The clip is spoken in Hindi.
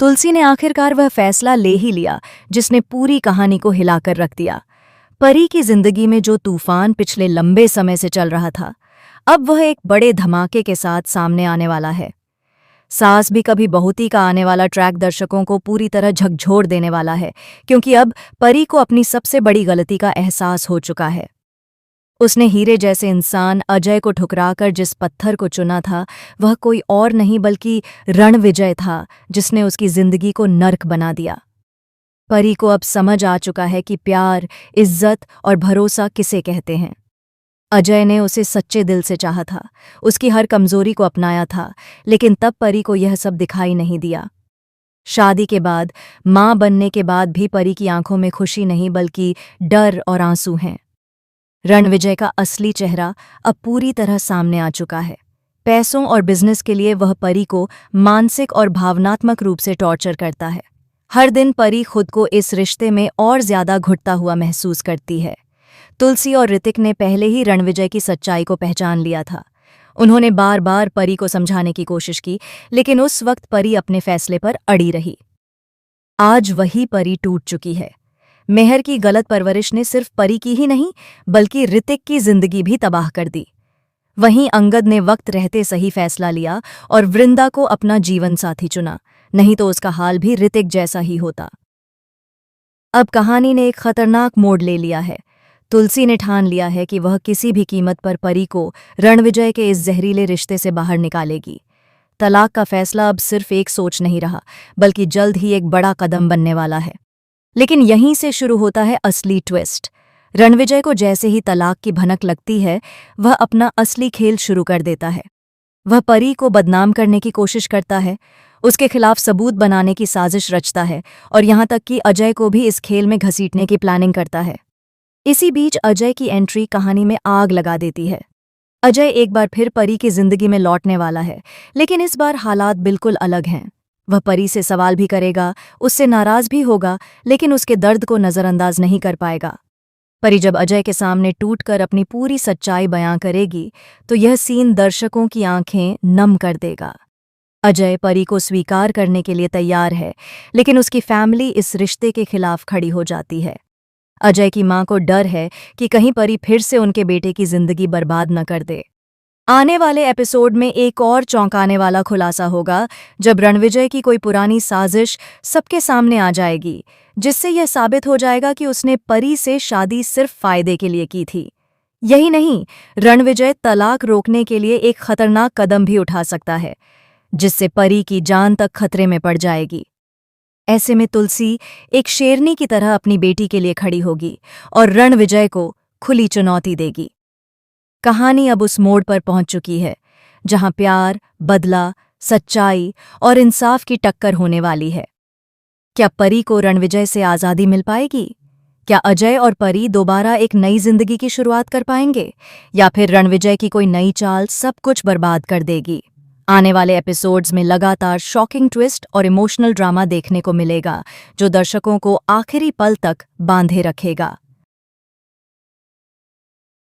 तुलसी ने आखिरकार वह फैसला ले ही लिया जिसने पूरी कहानी को हिलाकर रख दिया। परी की जिंदगी में जो तूफान पिछले लंबे समय से चल रहा था, अब वह एक बड़े धमाके के साथ सामने आने वाला है। सास भी कभी बहुती का आने वाला ट्रैक दर्शकों को पूरी तरह झकझोर देने वाला है, क्योंकि अब परी को अपनी सबसे बड़ी गलती का एहसास हो चुका है। उसने हीरे जैसे इंसान अजय को ठुकराकर जिस पत्थर को चुना था, वह कोई और नहीं बल्कि रणविजय था, जिसने उसकी जिंदगी को नर्क बना दिया। परी को अब समझ आ चुका है कि प्यार, इज्जत और भरोसा किसे कहते हैं। अजय ने उसे सच्चे दिल से चाहा था, उसकी हर कमजोरी को अपनाया था, लेकिन तब परी को यह सब दिखाई नहीं दिया। शादी के बाद, मां बनने के बाद भी परी की आंखों में खुशी नहीं बल्कि डर और आंसू हैं। रणविजय का असली चेहरा अब पूरी तरह सामने आ चुका है। पैसों और बिजनेस के लिए वह परी को मानसिक और भावनात्मक रूप से टॉर्चर करता है। हर दिन परी खुद को इस रिश्ते में और ज्यादा घुटता हुआ महसूस करती है। तुलसी और ऋतिक ने पहले ही रणविजय की सच्चाई को पहचान लिया था। उन्होंने बार बार परी को समझाने की कोशिश की, लेकिन उस वक्त परी अपने फैसले पर अड़ी रही। आज वही परी टूट चुकी है। मेहर की गलत परवरिश ने सिर्फ परी की ही नहीं बल्कि ऋतिक की जिंदगी भी तबाह कर दी। वहीं अंगद ने वक्त रहते सही फैसला लिया और वृंदा को अपना जीवन साथी चुना, नहीं तो उसका हाल भी ऋतिक जैसा ही होता। अब कहानी ने एक खतरनाक मोड़ ले लिया है। तुलसी ने ठान लिया है कि वह किसी भी कीमत पर परी को रणविजय के इस जहरीले रिश्ते से बाहर निकालेगी। तलाक का फैसला अब सिर्फ एक सोच नहीं रहा, बल्कि जल्द ही एक बड़ा कदम बनने वाला है। लेकिन यहीं से शुरू होता है असली ट्विस्ट। रणविजय को जैसे ही तलाक की भनक लगती है, वह अपना असली खेल शुरू कर देता है। वह परी को बदनाम करने की कोशिश करता है, उसके खिलाफ सबूत बनाने की साजिश रचता है और यहां तक कि अजय को भी इस खेल में घसीटने की प्लानिंग करता है। इसी बीच अजय की एंट्री कहानी में आग लगा देती है। अजय एक बार फिर परी की जिंदगी में लौटने वाला है, लेकिन इस बार हालात बिल्कुल अलग हैं। वह परी से सवाल भी करेगा, उससे नाराज भी होगा, लेकिन उसके दर्द को नजरअंदाज नहीं कर पाएगा। परी जब अजय के सामने टूटकर अपनी पूरी सच्चाई बयां करेगी, तो यह सीन दर्शकों की आंखें नम कर देगा। अजय परी को स्वीकार करने के लिए तैयार है, लेकिन उसकी फैमिली इस रिश्ते के खिलाफ खड़ी हो जाती है। अजय की मां को डर है कि कहीं परी फिर से उनके बेटे की जिंदगी बर्बाद न कर दे। आने वाले एपिसोड में एक और चौंकाने वाला खुलासा होगा, जब रणविजय की कोई पुरानी साजिश सबके सामने आ जाएगी, जिससे यह साबित हो जाएगा कि उसने परी से शादी सिर्फ फायदे के लिए की थी। यही नहीं, रणविजय तलाक रोकने के लिए एक खतरनाक कदम भी उठा सकता है, जिससे परी की जान तक खतरे में पड़ जाएगी। ऐसे में तुलसी एक शेरनी की तरह अपनी बेटी के लिए खड़ी होगी और रणविजय को खुली चुनौती देगी। कहानी अब उस मोड़ पर पहुंच चुकी है जहां प्यार, बदला, सच्चाई और इंसाफ की टक्कर होने वाली है। क्या परी को रणविजय से आज़ादी मिल पाएगी? क्या अजय और परी दोबारा एक नई जिंदगी की शुरुआत कर पाएंगे, या फिर रणविजय की कोई नई चाल सब कुछ बर्बाद कर देगी? आने वाले एपिसोड्स में लगातार शॉकिंग ट्विस्ट और इमोशनल ड्रामा देखने को मिलेगा, जो दर्शकों को आखिरी पल तक बांधे रखेगा।